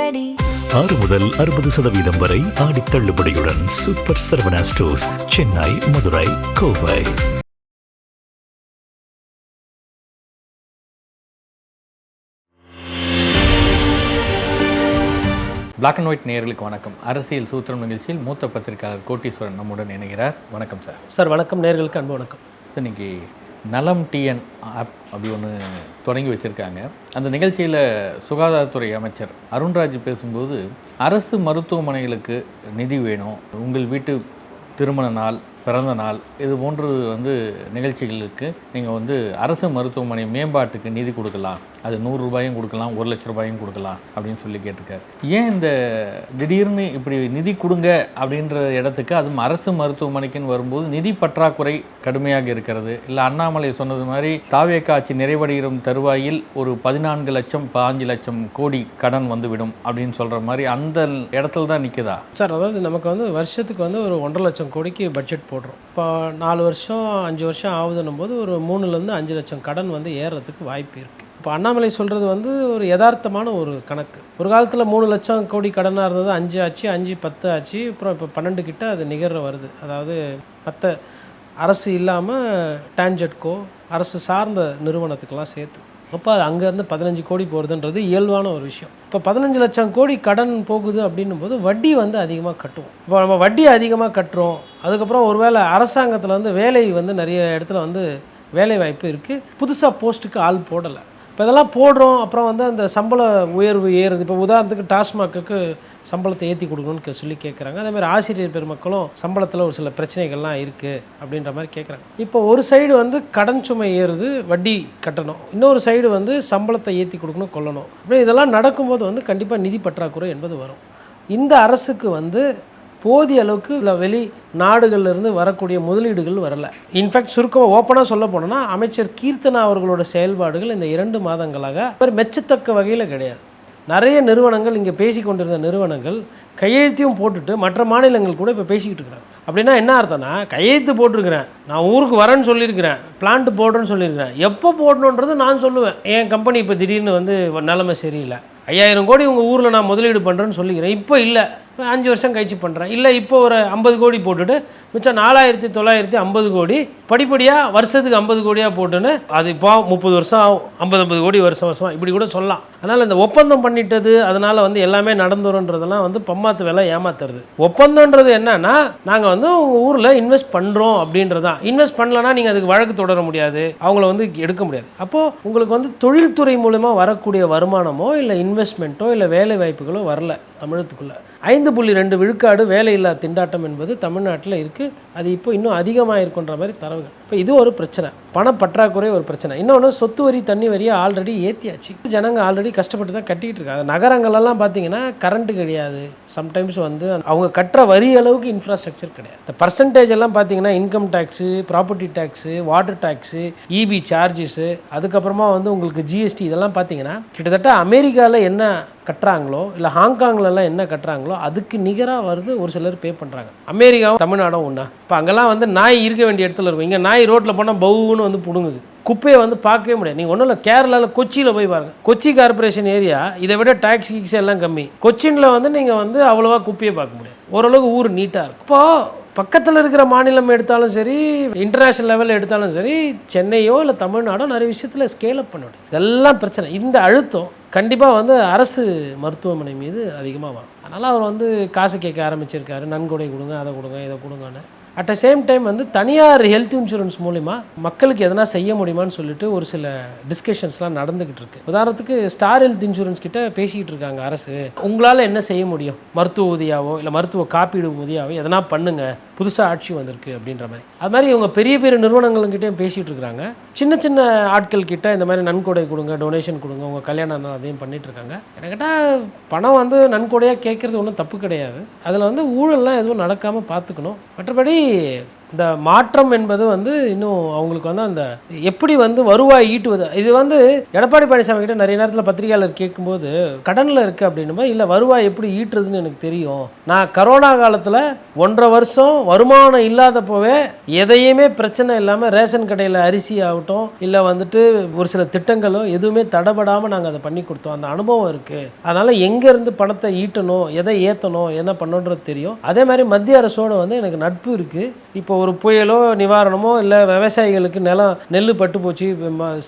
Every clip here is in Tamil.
அதிரடி 6 முதல் 60% வரை ஆடி தள்ளுபடியுடன் super Saravana stores, Chennai, Madurai, Kovai. Black and white நேயர்களுக்கு வணக்கம். அரசியல் சூத்திரம் நிகழ்ச்சியில் மூத்த பத்திரிகையாளர் கோட்டீஸ்வரன் நம்முடன் இணைகிறார். வணக்கம் சார். சார் வணக்கம். நேயர்களுக்கு அன்பு வணக்கம். இன்னைக்கு நலம் டிஎன் ஆப் அப்படி ஒன்று தொடங்கி வச்சுருக்காங்க. அந்த நிகழ்ச்சியில் சுகாதாரத்துறை அமைச்சர் அருண்ராஜ் பேசும்போது, அரசு மருத்துவமனைகளுக்கு நிதி வேணும், உங்கள் வீட்டு திருமண நாள், பிறந்த நாள், இது போன்று நிகழ்ச்சிகளுக்கு நீங்கள் அரசு மருத்துவமனை மேம்பாட்டுக்கு நிதி கொடுக்கலாம், அது 100 ரூபாயும் கொடுக்கலாம், 1 லட்ச ரூபாயும் கொடுக்கலாம் அப்படின்னு சொல்லி கேட்டிருக்காரு. ஏன் இந்த திடீர்னு இப்படி நிதி கொடுங்க அப்படின்ற இடத்துக்கு, அதுவும் அரசு மருத்துவமனைக்குன்னு வரும்போது நிதி பற்றாக்குறை கடுமையாக இருக்கிறது? இல்லை அண்ணாமலை சொன்னது மாதிரி தாவேக்கா ஆட்சி நிறைவடைகிற தருவாயில் ஒரு 14 லட்சம் 15 லட்சம் கோடி கடன் வந்துவிடும் அப்படின்னு சொல்கிற மாதிரி அந்த இடத்துல தான் நிற்குதா சார்? அதாவது நமக்கு வருஷத்துக்கு ஒரு 1.5 லட்சம் கோடிக்கு பட்ஜெட் போடுறோம். இப்போ 4 வருஷம் 5 வருஷம் ஆகுதுன்னும் போது ஒரு 3லேருந்து 5 லட்சம் கடன் ஏறுறதுக்கு வாய்ப்பு இருக்குது. இப்போ அண்ணாமலை சொல்கிறது ஒரு யதார்த்தமான ஒரு கணக்கு. ஒரு காலத்தில் 3 லட்சம் கோடி கடனாக இருந்தது, 5 ஆச்சு, 5 10 ஆச்சு, அப்புறம் இப்போ 12 கிட்ட அது நிகர வருது. அதாவது மற்ற அரசு இல்லாமல் டான்ஜெட்கோ அரசு சார்ந்த நிறுவனத்துக்கெல்லாம் சேர்த்து அப்போ அங்கேருந்து 15 கோடி போகிறதுன்றது இயல்பான ஒரு விஷயம். இப்போ 15 லட்சம் கோடி கடன் போகுது அப்படின்னும் போது வட்டி அதிகமாக கட்டுவோம். இப்போ நம்ம வட்டி அதிகமாக கட்டுறோம். அதுக்கப்புறம் ஒருவேளை அரசாங்கத்தில் வேலை நிறைய இடத்துல வேலை வாய்ப்பு இருக்குது, புதுசாக போஸ்ட்டுக்கு ஆள் போடலை. இப்போ இதெல்லாம் போடுறோம். அப்புறம் அந்த சம்பள உயர்வு ஏறுது. இப்போ உதாரணத்துக்கு டாஸ்மாக்கு சம்பளத்தை ஏற்றி கொடுக்கணும்னு சொல்லி கேட்குறாங்க. அதேமாதிரி ஆசிரியர் பெருமக்களும் சம்பளத்தில் ஒரு சில பிரச்சனைகள்லாம் இருக்குது அப்படின்ற மாதிரி கேட்குறாங்க. இப்போ ஒரு சைடு கடன் சுமை ஏறுது, வட்டி கட்டணும், இன்னொரு சைடு சம்பளத்தை ஏற்றி கொடுக்கணும், கொள்ளணும். அப்படி இதெல்லாம் நடக்கும்போது கண்டிப்பாக நிதி பற்றாக்குறை என்பது வரும். இந்த அரசுக்கு போதிய அளவுக்கு இல்லை வெளி நாடுகள்லேருந்து வரக்கூடிய முதலீடுகள் வரலை. இன்ஃபேக்ட் சுருக்கமாக ஓப்பனாக சொல்ல போனோன்னா, அமைச்சர் கீர்த்தனா அவர்களோட செயல்பாடுகள் இந்த 2 மாதங்களாக மெச்சத்தக்க வகையில் கிடையாது. நிறைய நிறுவனங்கள், இங்கே பேசி கொண்டிருந்த நிறுவனங்கள் கையெழுத்தையும் போட்டுட்டு மற்ற மாநிலங்கள் கூட இப்போ பேசிக்கிட்டு இருக்கிறாங்க. அப்படின்னா என்ன அர்த்தம்னா, கையெழுத்து போட்டிருக்கிறேன், நான் ஊருக்கு வரேன்னு சொல்லியிருக்கிறேன், பிளான்ட் போடுறேன்னு சொல்லியிருக்கிறேன், எப்போ போடணுன்றது நான் சொல்லுவேன். என் கம்பெனி இப்போ திடீர்னு நிலைமை சரியில்லை, 5000 கோடி உங்கள் ஊரில் நான் முதலீடு பண்ணுறேன்னு சொல்லிக்கிறேன், இப்போ இல்லை 5 வருஷம் கழிச்சு பண்ணுறேன், இல்லை இப்போ ஒரு 50 கோடி போட்டுட்டு மிச்சம் 4950 கோடி படிப்படியாக வருஷத்துக்கு 50 கோடியாக போட்டுன்னு அது இப்போ 30 வருஷம் ஆகும், 50 கோடி வருஷம் இப்படி கூட சொல்லலாம். அதனால் இந்த ஒப்பந்தம் பண்ணிட்டது அதனால் எல்லாமே நடந்துருன்றதெல்லாம் பம்மாத்து வேலை, ஏமாத்துறது. ஒப்பந்தன்றது என்னன்னா, நாங்கள் உங்கள் ஊரில் இன்வெஸ்ட் பண்ணுறோம் அப்படின்றதான். இன்வெஸ்ட் பண்ணலன்னா நீங்கள் அதுக்கு வழக்கு தொடர முடியாது, அவங்கள எடுக்க முடியாது. அப்போது உங்களுக்கு தொழில்துறை மூலமா வரக்கூடிய வருமானமோ இல்லை இன்வெஸ்ட்மெண்ட்டோ இல்லை வேலை வாய்ப்புகளோ வரல தமிழகத்துக்குள்ளே. 5.2 விழுக்காடு வேலையில்லா திண்டாட்டம் என்பது தமிழ்நாட்டில் இருக்குது. அது இப்போ இன்னும் அதிகமாக இருக்குன்ற மாதிரி தரவுகள். இப்போ இது ஒரு பிரச்சனை, பணப்பற்றாக்குறை ஒரு பிரச்சனை. இன்னொன்று, சொத்து வரி தண்ணி வரியை ஆல்ரெடி ஏற்றியாச்சு, ஜனங்க ஆல்ரெடி கஷ்டப்பட்டு தான் கட்டிகிட்டு இருக்காங்க. நகரங்களெல்லாம் பார்த்தீங்கன்னா கரண்ட்டு கிடையாது, சம்டைம்ஸ் அவங்க கட்டுற வரி அளவுக்கு இன்ஃப்ராஸ்ட்ரக்சர் கிடையாது. இந்த பர்சன்டேஜ் எல்லாம் பார்த்தீங்கன்னா income tax, property tax, water tax, EB charges, அதுக்கப்புறமா உங்களுக்கு ஜிஎஸ்டி, இதெல்லாம் பார்த்தீங்கன்னா கிட்டத்தட்ட அமெரிக்காவில் என்ன கட்டுறாங்களோ இல்லை ஹாங்காங்லலாம் என்ன கட்டுறாங்களோ அதுக்கு நிகராக வருது. ஒரு சிலர் பே பண்ணுறாங்க. அமெரிக்காவும் தமிழ்நாடும் ஒன்றா? இப்போ அங்கெல்லாம் நாய் இருக்க வேண்டிய இடத்துல இருக்கும், இங்கே நாய் ரோட்டில் போனால் பவுன்னு பிடுங்குது, குப்பையை பார்க்கவே முடியாது. நீங்கள் ஒன்றும் இல்லை, கேரளாவில் கொச்சியில் போய் பாருங்கள், கொச்சி கார்பரேஷன் ஏரியா இதை விட டேக்ஸ் கீக்ஸ் எல்லாம் கம்மி. கொச்சினில் நீங்கள் அவ்வளோவா குப்பையை பார்க்க முடியாது, ஓரளவுக்கு ஊர் நீட்டாக இருக்கும். இப்போது பக்கத்தில் இருக்கிற மாநிலம் எடுத்தாலும் சரி, இன்டர்நேஷ்னல் லெவலில் எடுத்தாலும் சரி, சென்னையோ இல்லை தமிழ்நாடோ நிறைய விஷயத்தில் ஸ்கேல் அப் பண்ண முடியும். இதெல்லாம் பிரச்சனை. இந்த அழுத்தம் கண்டிப்பாக அரசு மருத்துவமனை மீது அதிகமாக வரும். அதனால் அவர் காசு கேட்க ஆரம்பிச்சிருக்காரு, நன்கொடை கொடுங்க, அதை கொடுங்க, இதை கொடுங்கன்னு. அட் த சேம் டைம் தனியார் ஹெல்த் இன்சூரன்ஸ் மூலிமா மக்களுக்கு எதனா செய்ய முடியுமான்னு சொல்லிட்டு ஒரு சில டிஸ்கஷன்ஸ்லாம் நடந்துக்கிட்டு இருக்கு. உதாரணத்துக்கு ஸ்டார் ஹெல்த் இன்சூரன்ஸ் கிட்ட பேசிக்கிட்டு இருக்காங்க அரசு, உங்களால் என்ன செய்ய முடியும், மருத்துவ உதவியாவோ இல்லை மருத்துவ காப்பீடு உதவியாவோ எதனா பண்ணுங்க, புதுசாக ஆட்சி வந்திருக்கு அப்படின்ற மாதிரி. அது மாதிரி இவங்க பெரிய பெரிய நிறுவனங்கள்கிட்டையும் பேசிகிட்டு இருக்கிறாங்க. சின்ன சின்ன ஆட்கள் கிட்ட இந்த மாதிரி நன்கொடை கொடுங்க, டொனேஷன் கொடுங்க, உங்கள் கல்யாணம் அதையும் பண்ணிட்டு இருக்காங்க. எனக்கு கேட்டால் பணம் நன்கொடையாக கேட்குறது ஒன்றும் தப்பு கிடையாது, அதில் ஊழல்லாம் எதுவும் நடக்காமல் பார்த்துக்கணும். மற்றபடி இந்த மாற்றம் என்பது வந்து இன்னும் அவங்களுக்கு வந்து அந்த எப்படி வந்து வருவாய் ஈட்டுவது, இது வந்து எடப்பாடி பழனிசாமி கிட்ட நிறைய நேரத்தில் பத்திரிகையாளர் கேட்கும்போது கடனில் இருக்குது அப்படின்னும் இல்லை வருவாய் எப்படி ஈட்டுறதுன்னு எனக்கு தெரியும், நான் கரோனா காலத்தில் 1.5 வருஷம் வருமானம் இல்லாதப்போவே எதையுமே பிரச்சனை இல்லாமல் ரேஷன் கடையில் அரிசி ஆகட்டும் இல்லை வந்துட்டு ஒரு சில திட்டங்களோ எதுவுமே தடைபடாமல் நாங்கள் அதை பண்ணி கொடுத்தோம், அந்த அனுபவம் இருக்குது, அதனால் எங்கேருந்து பணத்தை ஈட்டணும் எதை ஏற்றணும் என்ன பண்ணணுன்றது தெரியும். அதே மாதிரி மத்திய அரசோடு வந்து எனக்கு நட்பு இருக்குது. இப்போ ஒரு புயலோ நிவாரணமோ இல்லை விவசாயிகளுக்கு நெல் பட்டு போச்சு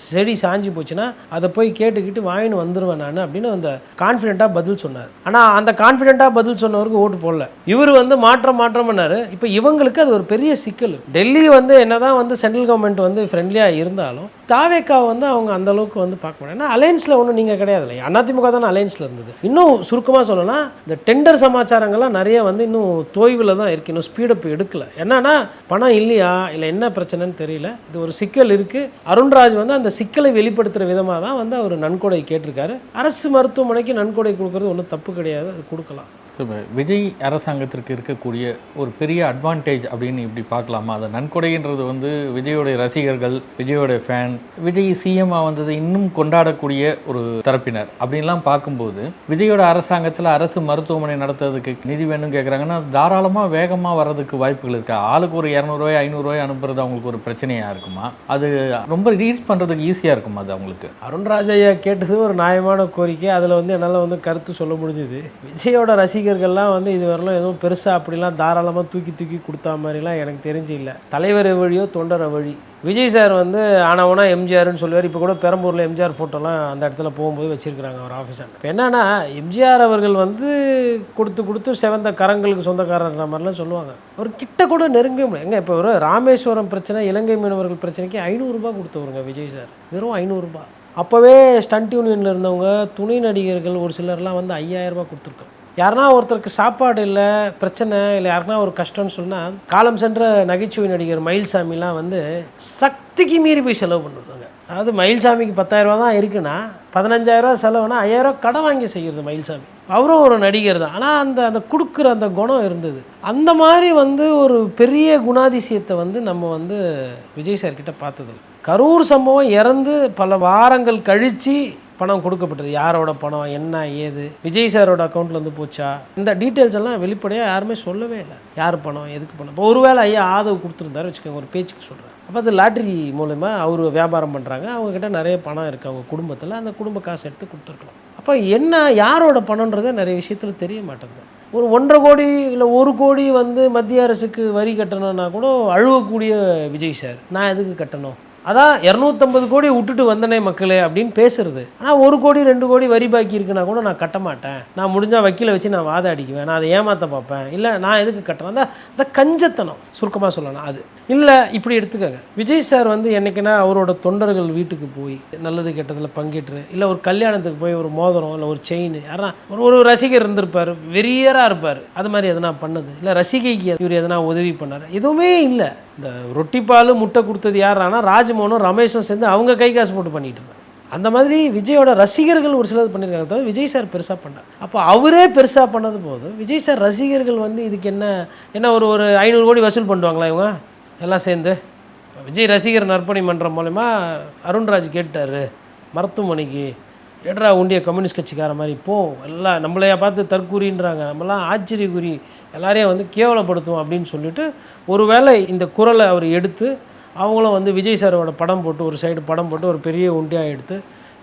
செடி சாஞ்சி போச்சுன்னா அதை போய் கேட்டுக்கிட்டு வாங்கின்னு வந்துடுவேன் நான் அப்படின்னு அந்த கான்ஃபிடென்ட்டாக பதில் சொன்னார். ஆனால் அந்த கான்ஃபிடென்ட்டாக பதில் சொன்னவருக்கு ஓட்டு போடல. இவர் வந்து மாற்றம் பண்ணார். இப்போ இவங்களுக்கு அது ஒரு பெரிய சிக்கல். டெல்லி வந்து என்னதான் வந்து சென்ட்ரல் கவர்மெண்ட் வந்து ஃப்ரெண்ட்லியாக இருந்தாலும் தாவேக்காவை வந்து அவங்க அந்த அளவுக்கு வந்து பார்க்க முடியாது. ஏன்னா அலையன்ஸில் ஒன்றும் நீங்கள் கிடையாது இல்லை, அதிமுக தானே அலையன்ஸில் இருந்தது. இன்னும் சுருக்கமாக சொல்லணும்னா இந்த டெண்டர் சமாச்சாரங்கள்லாம் நிறைய வந்து இன்னும் தோய்வில் தான் இருக்குது, இன்னும் ஸ்பீடப் எடுக்கல. என்னன்னா பணம் இல்லையா இல்லை என்ன பிரச்சனைன்னு தெரியல, இது ஒரு சிக்கல் இருக்குது. அருண்ராஜ் வந்து அந்த சிக்கலை வெளிப்படுத்துகிற விதமாக தான் வந்து அவர் நன்கொடை கேட்டிருக்காரு. அரசு மருத்துவமனைக்கு நன்கொடை கொடுக்கறது ஒன்றும் தப்பு கிடையாது, அது கொடுக்கலாம். விஜய் அரசாங்கத்திற்கு இருக்கக்கூடிய ஒரு பெரிய அட்வான்டேஜ் அப்படின்னு இப்படி பார்க்கலாமா? அந்த நன்கொடைன்றது வந்து விஜயோடைய ரசிகர்கள், விஜயோடைய ஃபேன், விஜய் சிஎம்மாக வந்ததை இன்னும் கொண்டாடக்கூடிய ஒரு தரப்பினர் அப்படின்லாம் பார்க்கும்போது விஜயோட அரசாங்கத்தில் அரசு மருத்துவமனை நடத்துறதுக்கு நிதி வேணும்னு கேட்குறாங்கன்னா தாராளமாக வேகமாக வர்றதுக்கு வாய்ப்புகள் இருக்கா? ஆளுக்கு ஒரு 200 500 அனுப்புறது அவங்களுக்கு ஒரு பிரச்சனையாக இருக்குமா? அது ரொம்ப ரீச் பண்ணுறதுக்கு ஈஸியாக இருக்குமா அது அவங்களுக்கு? அருண்ராஜ் ஐயா கேட்டது ஒரு நியாயமான கோரிக்கை. அதில் வந்து என்னால் வந்து கருத்து சொல்ல முடிஞ்சுது. விஜயோட ரசிகர்கள்லாம் வந்து இது வரலாம் எதுவும் பெருசாக அப்படிலாம் தாராளமாக தூக்கி கொடுத்தா மாதிரிலாம் எனக்கு தெரிஞ்சு இல்லை. தலைவர் வழியோ தொண்டர் வழி. விஜய் சார் வந்து ஆனவனா எம்ஜிஆர்னு சொல்லுவார். இப்போ கூட பெரம்பூரில் எம்ஜிஆர் ஃபோட்டோலாம் அந்த இடத்துல போகும்போது வச்சுருக்கிறாங்க அவர் ஆஃபீஸாக. இப்போ என்னன்னா எம்ஜிஆர் அவர்கள் வந்து கொடுத்து செவந்த கரங்களுக்கு சொந்தக்காரன்ற மாதிரிலாம் சொல்லுவாங்க. அவர் கிட்ட கூட நெருங்க முடியும். எங்கே இப்போ ஒரு ராமேஸ்வரம் பிரச்சனை, இலங்கை மீனவர்கள் பிரச்சனைக்கு 500 ரூபாய் கொடுத்தவருங்க விஜய் சார், வெறும் 500 ரூபாய். அப்போவே ஸ்டண்ட் யூனியனில் இருந்தவங்க துணை நடிகர்கள் ஒரு சிலர்லாம் வந்து 5000 ரூபாய் கொடுத்துருக்காங்க. யாருனா ஒருத்தருக்கு சாப்பாடு இல்லை பிரச்சனை இல்லை யாருனா ஒரு கஷ்டம்னு சொன்னால் காலம் சென்ற நகைச்சுவை நடிகர் மயில்சாமிலாம் வந்து சக்திக்கு மீறி போய் செலவு பண்ணுறாங்க. அதாவது மயில்சாமிக்கு 10,000 ரூபா தான் இருக்குன்னா 15,000 ரூபா செலவுனா 5,000 ரூபா கடன் வாங்கி செய்கிறது மயில்சாமி. அவரும் ஒரு நடிகர் தான். ஆனால் அந்த கொடுக்குற அந்த குணம் இருந்தது. அந்த மாதிரி வந்து ஒரு பெரிய குணாதிசயத்தை வந்து நம்ம வந்து விஜய் சார் கிட்ட பார்த்ததில்லை. கரூர் சம்பவம் இறந்து பல வாரங்கள் கழித்து பணம் கொடுக்கப்பட்டது. யாரோட பணம் என்ன ஏது விஜய் சாரோட அக்கௌண்ட்லேருந்து போச்சா இந்த டீட்டெயில்ஸ் எல்லாம் வெளிப்படையாக யாருமே சொல்லவே இல்லை. யார் பணம் எதுக்கு பணம். இப்போ ஒருவேளை ஐயா ஆதரவு கொடுத்துருந்தாரு வச்சுக்கோங்க, ஒரு பேச்சுக்கு சொல்கிறேன். அப்போ அது லாட்ரி மூலமா அவர் வியாபாரம் பண்ணுறாங்க, அவங்கக்கிட்ட நிறைய பணம் இருக்குது அவங்க குடும்பத்தில், அந்த குடும்ப காசு எடுத்து கொடுத்துருக்கலாம். அப்போ என்ன யாரோட பணன்றதை நிறைய விஷயத்தில் தெரிய மாட்டேங்குது. ஒரு 1.5 கோடி இல்லை 1 கோடி வந்து மத்திய அரசுக்கு வரி கட்டணும்னா கூட அழுவக்கூடிய விஜய் சார் நான் எதுக்கு கட்டணும், அதான் 250 கோடி விட்டுட்டு வந்தனே மக்களே அப்படின்னு பேசுறது. ஆனால் 1 கோடி 2 கோடி வரி பாக்கி இருக்குன்னா கூட நான் கட்ட மாட்டேன், நான் முடிஞ்சால் வக்கீலை வச்சு நான் வாத அடிக்குவேன், நான் அதை ஏமாற்ற பார்ப்பேன், இல்லை நான் எதுக்கு கட்டுறேன், அந்த கஞ்சத்தனம் சுருக்கமாக சொல்லணும். அது இல்லை இப்படி எடுத்துக்கங்க. விஜய் சார் வந்து என்னைக்குன்னா அவரோட தொண்டர்கள் வீட்டுக்கு போய் நல்லது கெட்டதில் பங்கேற்று இல்லை ஒரு கல்யாணத்துக்கு போய் ஒரு மோதிரம் இல்லை ஒரு செயின் யாரா ஒரு ரசிகர் இருந்திருப்பார், வெறியராக இருப்பார், அது மாதிரி எதனா பண்ணது இல்லை ரசிகைக்கு இவர் எதனா உதவி பண்ணார், எதுவுமே இல்லை. இந்த ரொட்டிப்பால் முட்டை கொடுத்தது யார் ஆனால் ராஜ்மோகனும் ரமேஷும் சேர்ந்து அவங்க கை காசு போட்டு பண்ணிட்டு இருந்தாங்க. அந்த மாதிரி விஜயோட ரசிகர்கள் ஒரு சிலது பண்ணியிருக்காங்க தவிர விஜய் சார் பெருசாக பண்ணார். அப்போ அவரே பெருசாக பண்ணது போது விஜய் சார் ரசிகர்கள் வந்து இதுக்கு என்ன ஒரு 500 கோடி வசூல் பண்ணுவாங்களா இவங்க எல்லாம் சேர்ந்து. விஜய் ரசிகர் நற்பணி மன்றம் மூலமா அருண்ராஜ் கேட்டார் மருத்துவமனைக்கு எட்ரா உண்டிய கம்யூனிஸ்ட் கட்சிக்கார மாதிரி போ எல்லாம் நம்மளையா பார்த்து தற்கூறின்றாங்க, நம்மளாம் ஆச்சரியக்குறி எல்லாரையும் வந்து கேவலப்படுத்துவோம் அப்படின்னு சொல்லிட்டு ஒருவேளை இந்த குரலை அவர் எடுத்து அவங்களும் வந்து விஜய் சாரோட படம் போட்டு ஒரு சைடு படம் போட்டு ஒரு பெரிய உண்டியாக எடுத்து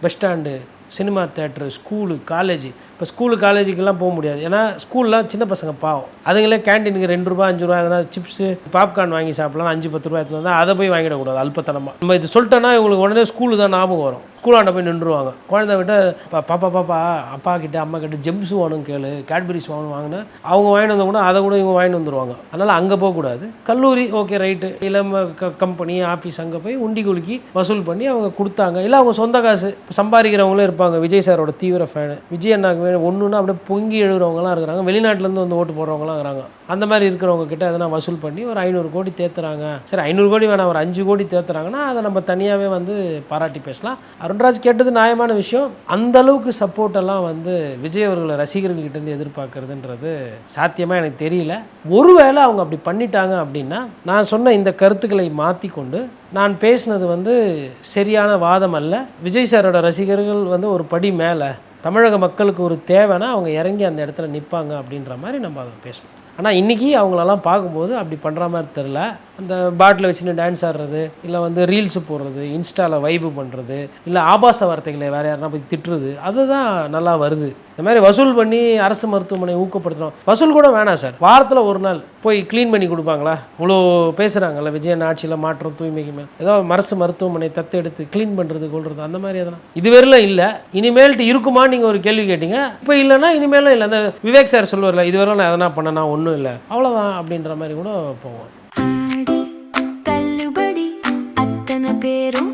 bus stand cinema theatre school college. இப்போ ஸ்கூலு காலேஜுக்கெல்லாம் போக முடியாது, ஏன்னா ஸ்கூல்லாம் சின்ன பசங்க பாவம், அதுங்களே கேன்டீனுக்கு 2 ரூபா 5 ரூபா எதனா சிப்ஸு பாப்கார்ன் வாங்கி சாப்பிடலாம், 5-10 ரூபா எடுத்துகிட்டு வந்தால் அதை போய் வாங்கிடக்கூடாது அல்பத்தனமாக. நம்ம இது சொல்லிட்டோன்னா இவங்களுக்கு உடனே ஸ்கூலு தான் ஞாபகம் வரும். ஸ்கூலாண்ட போய் நின்றுவாங்க, குழந்தை விட்ட பாப்பா அப்பா கிட்ட அம்மா கிட்ட ஜெம்ஸ் வாங்கணும் கேளு, கேட்பரிஸ் வாங்கினா அவங்க வாங்கிட்டு வந்தால் கூட அதை கூட இவங்க வாங்கிட்டு வந்துடுவாங்க. அதனால் அங்கே போகக்கூடாது. கல்லூரி ஓகே ரைட்டு, இல்லை கம்பெனி ஆஃபீஸ் அங்கே போய் உண்டி குலுக்கி வசூல் பண்ணி அவங்க கொடுத்தாங்க, இல்லை அவங்க சொந்த காசு சம்பாதிக்கிறவங்களே இருப்பாங்க. விஜய் சாரோட தீவிர ஃபேனு, விஜய் அண்ணாக்கு வேணும் ஒன்றுன்னா அப்படியே பொங்கி எழுதுறவங்களாம் இருக்கிறாங்க, வெளிநாட்டிலேருந்து வந்து ஓட்டு போடுறவங்களாம் இருக்கிறாங்க. அந்த மாதிரி இருக்கிறவங்க கிட்ட எதனா வசூல் பண்ணி ஒரு 500 கோடி தேத்துறாங்க. சரி 500 கோடி வேணாம் ஒரு 5 கோடி தேத்துறாங்கன்னா அதை நம்ம தனியாகவே வந்து பாராட்டி பேசலாம். அருண்ராஜ் கேட்டது நியாயமான விஷயம். அந்த அளவுக்கு சப்போர்ட் எல்லாம் வந்து விஜய் அவர்களை ரசிகர்கள்கிட்டேருந்து எதிர்பார்க்கறதுன்றது சாத்தியமாக எனக்கு தெரியல. ஒருவேளை அவங்க அப்படி பண்ணிட்டாங்க அப்படின்னா நான் சொன்ன இந்த கருத்துக்களை மாற்றி கொண்டு நான் பேசினது வந்து சரியான வாதம் அல்ல. விஜய் சாரோட ரசிகர்கள் வந்து ஒரு படி மேலே தமிழக மக்களுக்கு ஒரு தேவைன்னா அவங்க இறங்கி அந்த இடத்துல நிற்பாங்க அப்படின்ற மாதிரி நம்ம அதை பேசணும். ஆனால் இன்றைக்கி அவங்களெல்லாம் பார்க்கும்போது அப்படி பண்ணுற மாதிரி தெரில. அந்த பாட்டில் வச்சுன்னு டான்ஸ் ஆடுறது, இல்லை வந்து ரீல்ஸு போடுறது, இன்ஸ்டாவில் வைப்பு பண்ணுறது, இல்லை ஆபாச வார்த்தைகளை வேறு யாருன்னா போய் திட்டுறது, அதுதான் நல்லா வருது. இந்த மாதிரி வசூல் பண்ணி அரசு மருத்துவமனை ஊக்கப்படுத்தணும். வசூல் கூட வேணாம் சார், வாரத்தில் ஒரு நாள் போய் க்ளீன் பண்ணி கொடுப்பாங்களா? இவ்வளோ பேசுகிறாங்கல்ல விஜயன் ஆட்சியில் மாற்றம் தூய்மைக்கு மேல், ஏதோ அரசு மருத்துவமனை தத்தெடுத்து க்ளீன் பண்ணுறது கொள்வது அந்த மாதிரி எதனா இதுவரையிலும் இல்லை. இனிமேல்ட்டு இருக்குமான்னு நீங்கள் ஒரு கேள்வி கேட்டீங்க. இப்போ இல்லைன்னா இனிமேலும் இல்லை. அந்த விவேக் சார் சொல்லுவார்ல, இதுவரை நான் எதனா பண்ணனா ஒன்றும் இல்லை அவ்வளோதான் அப்படின்ற மாதிரி கூட போவோம். பேரும்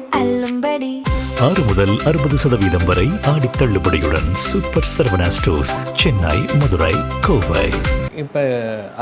6 முதல் 60% வரை ஆடி தள்ளுபடியுடன் சூப்பர் சரவணா ஸ்டோர்ஸ், சென்னை, மதுரை, கோவை. இப்போ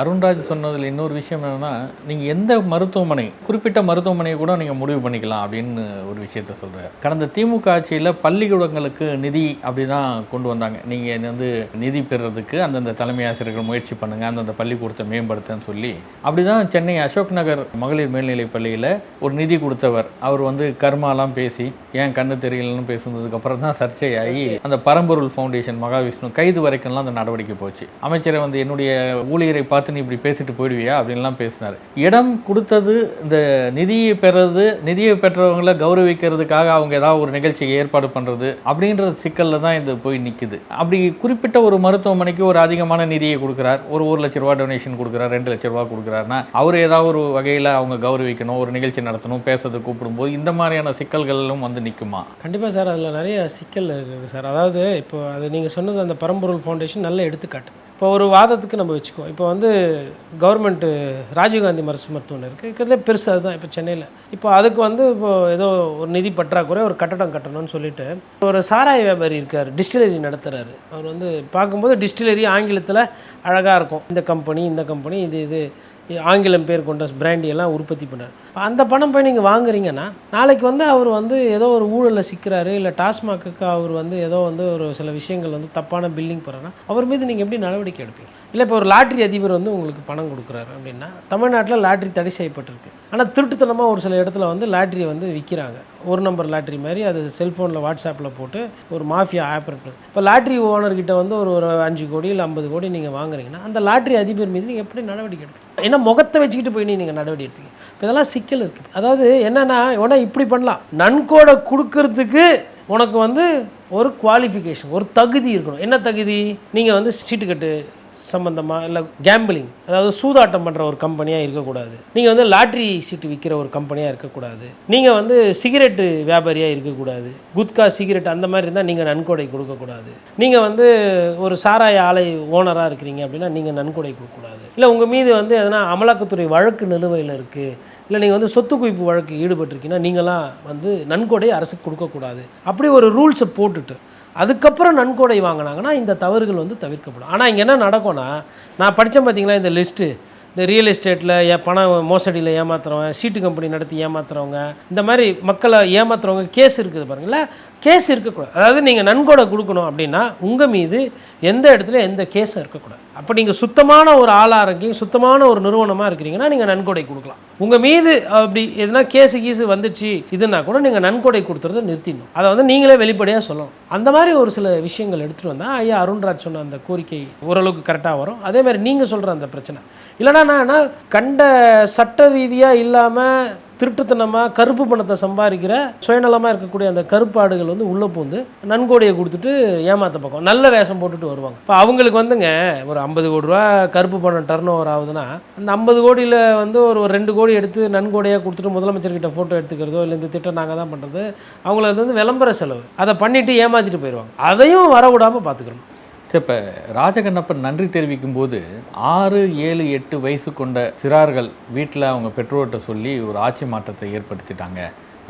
அருண்ராஜ் சொன்னதில் இன்னொரு விஷயம் என்னென்னா, நீங்கள் எந்த மருத்துவமனை, குறிப்பிட்ட மருத்துவமனையை கூட நீங்கள் முடிவு பண்ணிக்கலாம் அப்படின்னு ஒரு விஷயத்த சொல்கிறார். கடந்த திமுக ஆட்சியில் பள்ளிக்கூடங்களுக்கு நிதி அப்படி தான் கொண்டு வந்தாங்க. நீங்கள் வந்து நிதி பெறுறதுக்கு அந்தந்த தலைமை ஆசிரியர்கள் முயற்சி பண்ணுங்கள், அந்தந்த பள்ளிக்கூடத்தை மேம்படுத்தன்னு சொல்லி அப்படி தான் சென்னை அசோக் நகர் மகளிர் மேல்நிலைப் பள்ளியில் ஒரு நிதி கொடுத்தவர். அவர் வந்து கர்மாலாம் பேசி ஏன் கண்ணு தெரியலன்னு பேசுனதுக்கப்புறம் தான் சர்ச்சையாகி அந்த பரம்பொருள் ஃபவுண்டேஷன் மகாவிஷ்ணு கைது வரைக்கும்லாம் அந்த நடவடிக்கை போச்சு. அமைச்சரை வந்து என்னுடைய ஊழியரை பார்த்து நீ இப்படி பேசிட்டு போயிடுவியா அப்படின்லாம் பேசினார். இடம் கொடுத்தது இந்த நிதியை பெறது, நிதியை பெற்றவங்களை கௌரவிக்கிறதுக்காக அவங்க ஏதாவது ஒரு நிகழ்ச்சியை ஏற்பாடு பண்ணுறது அப்படின்ற சிக்கலில் தான் இது போய் நிற்குது. அப்படி குறிப்பிட்ட ஒரு மருத்துவமனைக்கு ஒரு அதிகமான நிதியை கொடுக்குறார், ஒரு 1 லட்ச ரூபா டொனேஷன் கொடுக்குறார், 2 லட்ச ரூபா கொடுக்குறாருன்னா அவர் ஏதாவது ஒரு வகையில் அவங்க கௌரவிக்கணும், ஒரு நிகழ்ச்சி நடத்தணும், பேசுறது கூப்பிடும்போது இந்த மாதிரியான சிக்கல்களும் வந்து நிற்குமா? கண்டிப்பாக சார், அதில் நிறைய சிக்கல் இருக்குது சார். அதாவது இப்போ அது நீங்கள் சொன்னது அந்த பரம்பொருள் ஃபவுண்டேஷன் நல்ல எடுத்துக்காட்டு. இப்போ ஒரு வாதத்துக்கு நம்ம வச்சுக்கோ, இப்போ வந்து கவர்மெண்ட்டு ராஜீவ்காந்தி அரசு மருத்துவமனை இருக்குது, இருக்கிறதே பெருசு அதுதான் இப்போ சென்னையில். இப்போ அதுக்கு வந்து இப்போது ஏதோ ஒரு நிதி பற்றாக்குறை, ஒரு கட்டடம் கட்டணும்னு சொல்லிட்டு ஒரு சாராய வியாபாரி இருக்கார், டிஸ்டிலரி நடத்துகிறாரு. அவர் வந்து பார்க்கும்போது டிஸ்டிலரி ஆங்கிலத்தில் அழகாக இருக்கும், இந்த கம்பெனி இது ஆங்கிலம் பேர் கொண்ட பிராண்டியெல்லாம் உற்பத்தி பண்ணார். அந்த பணம் போய் நீங்கள் வாங்குறீங்கன்னா நாளைக்கு வந்து அவர் வந்து ஏதோ ஒரு ஊழலில் சிக்கிறாரு, இல்லை டாஸ்மாக்கு அவர் வந்து ஏதோ வந்து ஒரு சில விஷயங்கள் வந்து தப்பான பில்லிங் போகிறாங்கன்னா அவர் மீது நீங்கள் எப்படி நடவடிக்கை எடுப்பீங்க? இல்லை இப்போ ஒரு லாட்ரி அதிபர் வந்து உங்களுக்கு பணம் கொடுக்குறாரு அப்படின்னா, தமிழ்நாட்டில் லாட்ரி தடை செய்யப்பட்டிருக்கு. ஆனால் திருட்டுத்தனமாக ஒரு சில இடத்துல வந்து லாட்ரியை வந்து விற்கிறாங்க. 1 நம்பர் லாட்ரி மாதிரி அது செல்ஃபோனில் வாட்ஸ்அப்பில் போட்டு ஒரு மாஃபியா ஆப் இருக்குது. இப்போ லாட்ரி ஓனர்கிட்ட வந்து ஒரு 5 கோடி இல்லை 50 கோடி நீங்கள் வாங்குறீங்கன்னா அந்த லாட்ரி அதிபர் மீது நீங்கள் எப்படி நடவடிக்கை எடுப்பீங்க? ஏன்னா முகத்தை வச்சுக்கிட்டு போய் நீங்கள் நடவடிக்கை எடுப்பீங்க. இப்போ இதெல்லாம் சிக்கல் இருக்குது. அதாவது என்னென்னா, உடனே இப்படி பண்ணலாம், நன்கொடை கொடுக்கறதுக்கு உனக்கு வந்து ஒரு குவாலிஃபிகேஷன், ஒரு தகுதி இருக்கணும். என்ன தகுதி? நீங்கள் வந்து சீட்டுக்கட்டு சம்பந்தமாக, இல்லை கேம்பிளிங், அதாவது சூதாட்டம் பண்ணுற ஒரு கம்பெனியாக இருக்கக்கூடாது. நீங்கள் வந்து லாட்ரி சீட்டு விற்கிற ஒரு கம்பெனியாக இருக்கக்கூடாது. நீங்கள் வந்து சிகரெட்டு வியாபாரியாக இருக்கக்கூடாது. குட்கா சிகரெட் அந்த மாதிரி இருந்தால் நீங்கள் நன்கொடை கொடுக்கக்கூடாது. நீங்கள் வந்து ஒரு சாராய ஆலை ஓனராக இருக்கிறீங்க அப்படின்னா நீங்கள் நன்கொடை கொடுக்கக்கூடாது. இல்லை உங்கள் மீது வந்து எதனா அமலாக்கத்துறை வழக்கு நிலுவையில் இருக்குது, இல்லை நீங்கள் வந்து சொத்து குவிப்பு வழக்கு ஈடுபட்டிருக்கீங்கன்னா நீங்களாம் வந்து நன்கொடை அரசுக்கு கொடுக்கக்கூடாது. அப்படி ஒரு ரூல்ஸை போட்டுட்டு அதுக்கப்புறம் நன்கொடை வாங்கினாங்கன்னா இந்த தவறுகள் வந்து தவிர்க்கப்படும். ஆனால் இங்கே என்ன நடக்கும்னா, நான் படித்தேன் பார்த்தீங்களா இந்த லிஸ்ட்டு, இந்த ரியல் எஸ்டேட்டில் பணம் மோசடியில் ஏமாத்துறவங்க, சீட்டு கம்பெனி நடத்தி ஏமாத்துறவங்க, இந்த மாதிரி மக்களை ஏமாத்துறவங்க கேஸ் இருக்குது பாருங்களேன். கேஸ் இருக்கக்கூடாது. அதாவது நீங்கள் நன்கொடை கொடுக்கணும் அப்படின்னா உங்கள் மீது எந்த இடத்துல எந்த கேஸும் இருக்கக்கூடாது. அப்போ நீங்கள் சுத்தமான ஒரு ஆளாக இருக்கீங்க, சுத்தமான ஒரு நிறுவனமாக இருக்கிறீங்கன்னா நீங்கள் நன்கொடை கொடுக்கலாம். உங்கள் மீது அப்படி எதுனா கீஸு வந்துச்சு இதுன்னா கூட நீங்கள் நன்கொடை கொடுத்துறதை நிறுத்திடணும். அதை வந்து நீங்களே வெளிப்படையாக சொல்லணும். அந்த மாதிரி ஒரு சில விஷயங்கள் எடுத்துகிட்டு வந்தால் ஐயா அருண்ராஜ் சொன்ன அந்த கோரிக்கை ஓரளவுக்கு கரெக்டாக வரும். அதே மாதிரி நீங்கள் சொல்கிற அந்த பிரச்சனை இல்லைனா நான் கண்ட சட்ட ரீதியாக இல்லாமல் திருட்டுத்தனமாக கருப்பு பணத்தை சம்பாதிக்கிற சுயநலமாக இருக்கக்கூடிய அந்த கருப்பாடுகள் வந்து உள்ளே பூந்து நன்கொடையை கொடுத்துட்டு ஏமாத்த பக்கம் நல்ல வேஷம் போட்டுட்டு வருவாங்க. இப்போ அவங்களுக்கு வந்துங்க ஒரு 50 கோடி ரூபா கருப்பு பணம் டர்ன் ஓவர் ஆகுதுன்னா அந்த 50 கோடியில் வந்து ஒரு 2 கோடி எடுத்து நன்கொடையாக கொடுத்துட்டு முதலமைச்சர்கிட்ட ஃபோட்டோ எடுத்துக்கிறதோ இல்லை இந்த திட்டம் நாங்கள் தான் பண்ணுறது, அவங்களுக்கு வந்து விளம்பர செலவு, அதை பண்ணிவிட்டு ஏமாற்றிட்டு போயிடுவாங்க. அதையும் வரவிடாமல் பார்த்துக்கணும். இப்போ ராஜகண்ணப்பன் நன்றி தெரிவிக்கும் போது 6, 7, 8 வயசு கொண்ட சிறார்கள் வீட்டில் அவங்க பெற்றோர்கிட்ட சொல்லி ஒரு ஆட்சி மாற்றத்தை ஏற்படுத்திட்டாங்க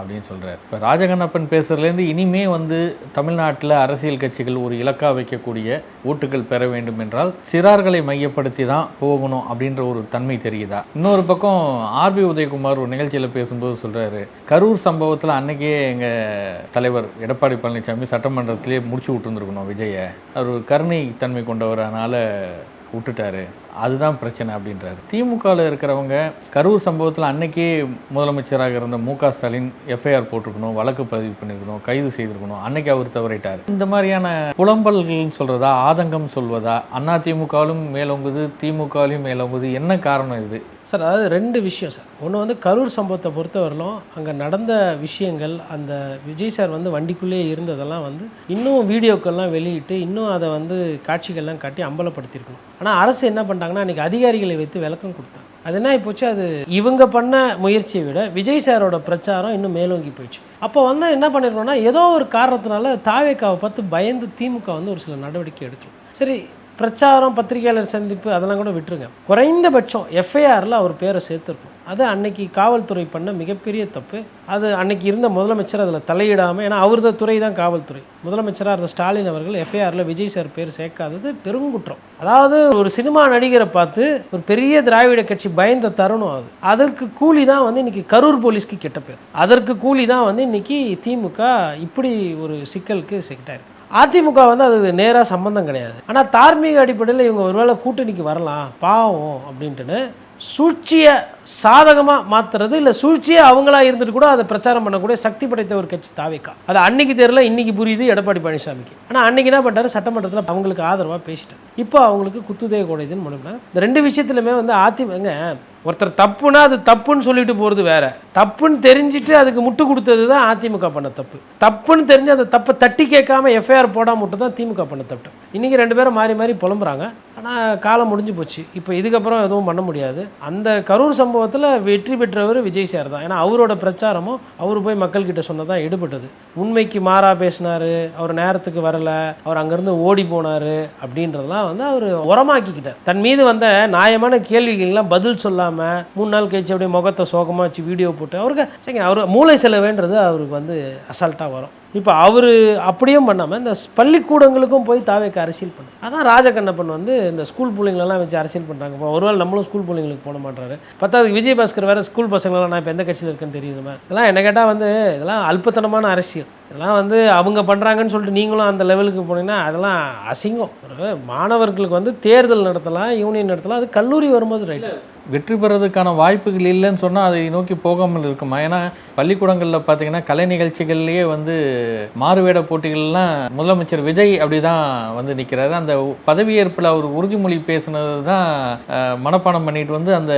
அப்படின்னு சொல்கிறார். இப்போ ராஜகண்ணப்பன் பேசுகிறதுலேருந்து இனிமே வந்து தமிழ்நாட்டில் அரசியல் கட்சிகள் ஒரு இலக்காக வைக்கக்கூடிய ஓட்டுகள் பெற வேண்டும் என்றால் சிறார்களை மையப்படுத்தி தான் போகணும் அப்படின்ற ஒரு தன்மை தெரியுதா? இன்னொரு பக்கம் ஆர்பி உதயகுமார் ஒரு நிகழ்ச்சியில் பேசும்போது சொல்கிறாரு, கரூர் சம்பவத்தில் அன்னைக்கே எங்கள் தலைவர் எடப்பாடி பழனிசாமி சட்டமன்றத்திலே முடிச்சு விட்டுருந்துருக்கணும் விஜயை, அவர் கருணை தன்மை கொண்டவரானால விட்டுட்டாரு, அதுதான் பிரச்சனை அப்படின்றாரு. திமுகவில் இருக்கிறவங்க கரூர் சம்பவத்தில் அன்னைக்கே முதலமைச்சராக இருந்த மு.க. ஸ்டாலின் எஃப்ஐஆர் போட்டிருக்கணும், வழக்கு பதிவு பண்ணியிருக்கணும், கைது செய்திருக்கணும், அன்னைக்கு அவர் தவறிட்டார். இந்த மாதிரியான புலம்பல்கள்னு சொல்கிறதா, ஆதங்கம் சொல்வதா, அதிமுகவிலும் மேலோங்குது திமுகவிலும் மேலோங்குது, என்ன காரணம் இது சார்? அதாவது 2 விஷயம் சார். ஒன்று வந்து கரூர் சம்பவத்தை பொறுத்தவரையிலும் அங்கே நடந்த விஷயங்கள், அந்த விஜய் சார் வந்து வண்டிக்குள்ளேயே இருந்ததெல்லாம் வந்து இன்னும் வீடியோக்கள்லாம் வெளியிட்டு இன்னும் அதை வந்து காட்சிகள்லாம் காட்டி அம்பலப்படுத்தியிருக்கணும். ஆனால் அரசு என்ன பண்ணிட்டாங்கன்னா அன்றைக்கி அதிகாரிகளை வைத்து விளக்கம் கொடுத்தாங்க. அது என்ன ஆகிப்போச்சு, அது இவங்க பண்ண முயற்சியை விட விஜய் சாரோட பிரச்சாரம் இன்னும் மேலோங்கி போயிடுச்சு. அப்போ வந்து என்ன பண்ணிருக்கோம்னா, ஏதோ ஒரு காரணத்தினால தாவேக்காவை பார்த்து பயந்து திமுக வந்து ஒரு சில நடவடிக்கை எடுக்கலாம். சரி, பிரச்சாரம், பத்திரிகையாளர் சந்திப்பு அதெல்லாம் கூட விட்டுருங்க, குறைந்தபட்சம் எஃப்ஐஆரில் அவர் பேரை சேர்த்துருக்கணும். அது அன்னைக்கு காவல்துறை பண்ண மிகப்பெரிய தப்பு. அது அன்னைக்கு இருந்த முதலமைச்சர் அதில் தலையிடாமல், ஏன்னா அவரது துறை தான் காவல்துறை, முதலமைச்சராக இருந்த ஸ்டாலின் அவர்கள் எஃப்ஐஆரில் விஜய் சார் பேர் சேர்க்காதது பெருங்குற்றம். அதாவது ஒரு சினிமா நடிகரை பார்த்து ஒரு பெரிய திராவிட கட்சி பயந்த தருணம் அது. அதற்கு கூலி தான் வந்து இன்னைக்கு கரூர் போலீஸ்க்கு கெட்ட பேர், அதற்கு கூலி தான் வந்து இன்னைக்கு திமுக இப்படி ஒரு சிக்கலுக்கு சிக்கிட்டாரு. அதிமுக வந்து அது நேராக சம்பந்தம் கிடையாது. ஆனால் தார்மீக அடிப்படையில் இவங்க ஒருவேளை கூட்டணிக்கு வரலாம் பாவம் அப்படின்ட்டுன்னு சூழ்ச்சியை சாதகமாக மாற்றுறது, இல்லை சூழ்ச்சியை அவங்களா இருந்துட்டு கூட அதை பிரச்சாரம் பண்ணக்கூடிய சக்தி படைத்த ஒரு கட்சி தாவேக்கா. அது அன்னைக்கு தெரியல, இன்னைக்கு புரியுது எடப்பாடி பழனிசாமிக்கு. ஆனால் அன்னைக்கு என்ன பண்ணுறாரு, சட்டமன்றத்தில் அவங்களுக்கு ஆதரவாக பேசிட்டார். இப்போ அவங்களுக்கு குத்துதே கூடையதுன்னு முடிவுனாங்க. இந்த 2 விஷயத்துலையுமே வந்து அதிமுக ஒருத்தர் தப்புனா அது தப்புன்னு சொல்லிட்டு போகிறது வேற, தப்புன்னு தெரிஞ்சுட்டு அதுக்கு முட்டு கொடுத்தது தான் அதிமுக பண்ண தப்பு. தப்புன்னு தெரிஞ்சு அந்த தப்பை தட்டி கேட்காம எஃப்ஐஆர் போடாம மட்டும் தான் திமுக பண்ண தப்பு. இன்றைக்கி 2 பேரும் மாறி மாறி புலம்புறாங்க. ஆனால் காலம் முடிஞ்சு போச்சு, இப்போ இதுக்கப்புறம் எதுவும் பண்ண முடியாது. அந்த கரூர் சம்பவத்தில் வெற்றி பெற்றவர் விஜய் சார் தான். ஏன்னா அவரோட பிரச்சாரமும் அவர் போய் மக்கள்கிட்ட சொன்னதான் எடுபட்டது. உண்மைக்கு மாறாக பேசினார், அவர் நேரத்துக்கு வரலை, அவர் அங்கேருந்து ஓடி போனார் அப்படின்றதெல்லாம் வந்து அவர் உரமாக்கிக்கிட்டார். தன் மீது வந்த நியாயமான கேள்விகள்லாம் பதில் சொல்லாமல் 3 நாள் கழிச்சு அப்படியே முகத்தை சோகமாக வச்சு வீடியோ போட்டு அவருக்கு சரிங்க, அவர் மூளை செலவேன்றது அவருக்கு வந்து அசால்ட்டாக வரும். இப்போ அவர் அப்படியும் பண்ணாமல் இந்த பள்ளிக்கூடங்களுக்கும் போய் தாவேக்க அரசியல் பண்ணு. அதான் ராஜகண்ணப்பன் வந்து இந்த ஸ்கூல் பிள்ளைங்களெல்லாம் வச்சு அரசியல் பண்ணுறாங்க. இப்போ ஒருவேளை நம்மளும் ஸ்கூல் பிள்ளைங்களுக்கு போட மாட்டாரு. பத்தாவது விஜயபாஸ்கர் வேறு ஸ்கூல் பசங்களெல்லாம் நான் இப்போ எந்த கட்சியில் இருக்குன்னு தெரியுதுமா? இதெல்லாம் என்ன கேட்டால் வந்து இதெல்லாம் அல்பத்தனமான அரசியல். இதெல்லாம் வந்து அவங்க பண்ணுறாங்கன்னு சொல்லிட்டு நீங்களும் அந்த லெவலுக்கு போனீங்கன்னா அதெல்லாம் அசிங்கம். ஒரு மாணவர்களுக்கு வந்து தேர்தல் நடத்தலாம், யூனியன் நடத்தலாம், அது கல்லூரி வரும்போது ரைட்டு. வெற்றி பெறதுக்கான வாய்ப்புகள் இல்லைன்னு சொன்னால் அதை நோக்கி போகாமல் இருக்குமா? ஏன்னா பள்ளிக்கூடங்களில் பார்த்தீங்கன்னா கலை நிகழ்ச்சிகள்லேயே வந்து மாறுவேட போட்டிகள்லாம் முதலமைச்சர் விஜய் அப்படி தான் வந்து நிற்கிறாரு. அந்த பதவியேற்பில் அவர் உறுதிமொழி பேசுனது தான் மனப்பாடம் பண்ணிட்டு வந்து அந்த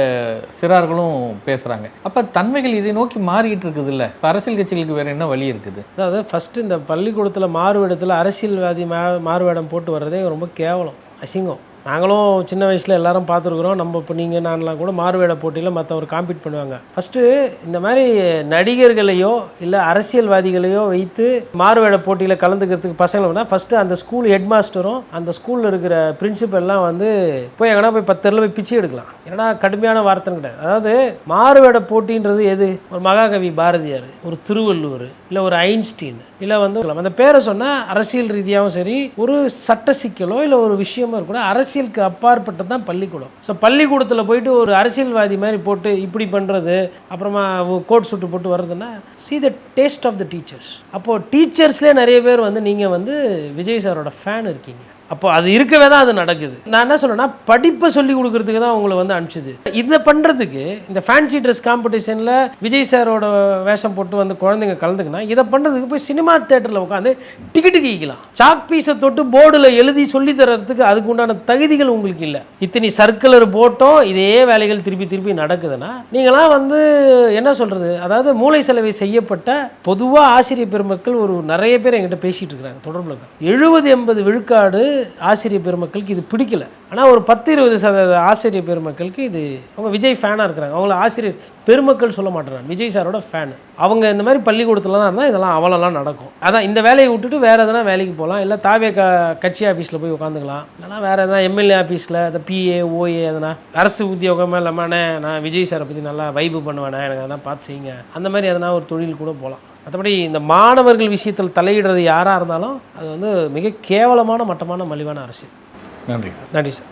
சிறார்களும் பேசுகிறாங்க. அப்போ தன்மைகள் இதை நோக்கி மாறிக்கிட்டு இருக்குது இல்லை? அரசியல் கட்சிகளுக்கு வேறு என்ன வழி இருக்குது? அதாவது ஃபஸ்ட்டு இந்த பள்ளிக்கூடத்தில் மாறுவேடத்தில் அரசியல்வாதி மாறுவேடம் போட்டு வர்றதே ரொம்ப கேவலம், அசிங்கம். நாங்களும் சின்ன வயசில் எல்லாரும் பார்த்துருக்குறோம். நம்ம இப்போ நீங்கள் நான்லாம் கூட மாறுவேட போட்டியில் மற்றவர் காம்பீட் பண்ணுவாங்க. ஃபஸ்ட்டு இந்த மாதிரி நடிகர்களையோ இல்லை அரசியல்வாதிகளையோ வைத்து மாறுவேட போட்டியில் கலந்துக்கிறதுக்கு பசங்களை வேணால் ஃபஸ்ட்டு அந்த ஸ்கூல் ஹெட் மாஸ்டரும் அந்த ஸ்கூலில் இருக்கிற பிரின்சிபல்லாம் வந்து போய் எங்கன்னா போய் 10 தெருவில் போய் பிச்சை எடுக்கலாம். ஏன்னா கடுமையான வார்த்தைன்னு கிடையாது. அதாவது மாறுவேட போட்டின்றது எது? ஒரு மகாகவி பாரதியார், ஒரு திருவள்ளுவர், இல்லை ஒரு ஐன்ஸ்டீன், இல்லை வந்து அந்த பேரை சொன்னால் அரசியல் ரீதியாகவும் சரி, ஒரு சட்ட சிக்கலோ இல்லை ஒரு விஷயமோ இருக்கணும், அரசியலுக்கு அப்பாற்பட்டு தான் பள்ளிக்கூடம். ஸோ பள்ளிக்கூடத்தில் போயிட்டு ஒரு அரசியல்வாதி மாதிரி போட்டு இப்படி பண்ணுறது, அப்புறமா கோட் சுட்டு போட்டு வர்றதுன்னா see the taste of the teachers. அப்போது டீச்சர்ஸ்லேயே நிறைய பேர் வந்து நீங்கள் வந்து விஜய் சாரோட ஃபேன் இருக்கீங்க. அப்போ அது இருக்கவே தான் அது நடக்குது. நான் என்ன சொல்றேன்னா, படிப்பை சொல்லி கொடுக்கறதுக்கு தான் உங்களை வந்து அனுப்பிச்சது. இதை பண்ணுறதுக்கு இந்த ஃபேன்சி ட்ரெஸ் காம்படிஷனில் விஜய் சாரோட வேஷம் போட்டு வந்து குழந்தைங்க கலந்துக்குன்னா, இதை பண்ணுறதுக்கு போய் சினிமா தேட்டரில் உட்காந்து டிக்கெட்டு கிக்கலாம். சாக் பீஸை தொட்டு போர்டில் எழுதி சொல்லி தர்றதுக்கு அதுக்கு உண்டான தகுதிகள் உங்களுக்கு இல்லை. இத்தனை சர்க்குலர் போட்டோம் இதே வேலைகள் திருப்பி திருப்பி நடக்குதுன்னா நீங்களாம் வந்து என்ன சொல்கிறது? அதாவது மூளை செலவை செய்யப்பட்ட பொதுவாக ஆசிரியர் பெருமக்கள் ஒரு நிறைய பேர் என்கிட்ட பேசிகிட்டு இருக்கிறாங்க தொடர்பில். 70-80 விழுக்காடு ஆசிரியர் பெருமக்களுக்கு இது பிடிக்கல. ஆனால் ஒரு 10-20% ஆசிரியர் பெருமக்களுக்கு இது அவங்க விஜய் ஃபேனாக இருக்கிறாங்க. அவங்கள ஆசிரியர் பெருமக்கள் சொல்ல மாட்டேறாங்க, விஜய் சாரோட ஃபேனு. அவங்க இந்த மாதிரி பள்ளிக்கூடத்துலலாம் இருந்தால் இதெல்லாம் அவலெல்லாம் நடக்கும். அதான் இந்த வேலையை விட்டுட்டு வேறு எதனா வேலைக்கு போகலாம், இல்லை தாவே கட்சி ஆஃபீஸில் போய் உட்காந்துக்கலாம், இல்லைனா வேறு எதனா எம்எல்ஏ ஆஃபீஸில் இந்த பிஏ ஓஏ எதனா அரசு உத்தியோகமாக இல்லாமல் நான் விஜய் சாரை பற்றி நல்லா வைப்பு பண்ணுவேனே, எனக்கு அதெல்லாம் பார்த்து செய்யுங்க, அந்த மாதிரி எதனா ஒரு தொழில் கூட போகலாம். மற்றபடி இந்த மாணவர்கள் விஷயத்தில் தலையிடுறது யாராக இருந்தாலும் அது வந்து மிக கேவலமான மட்டமான மலிவான அரசியல். நன்றி. நன்றி சார்.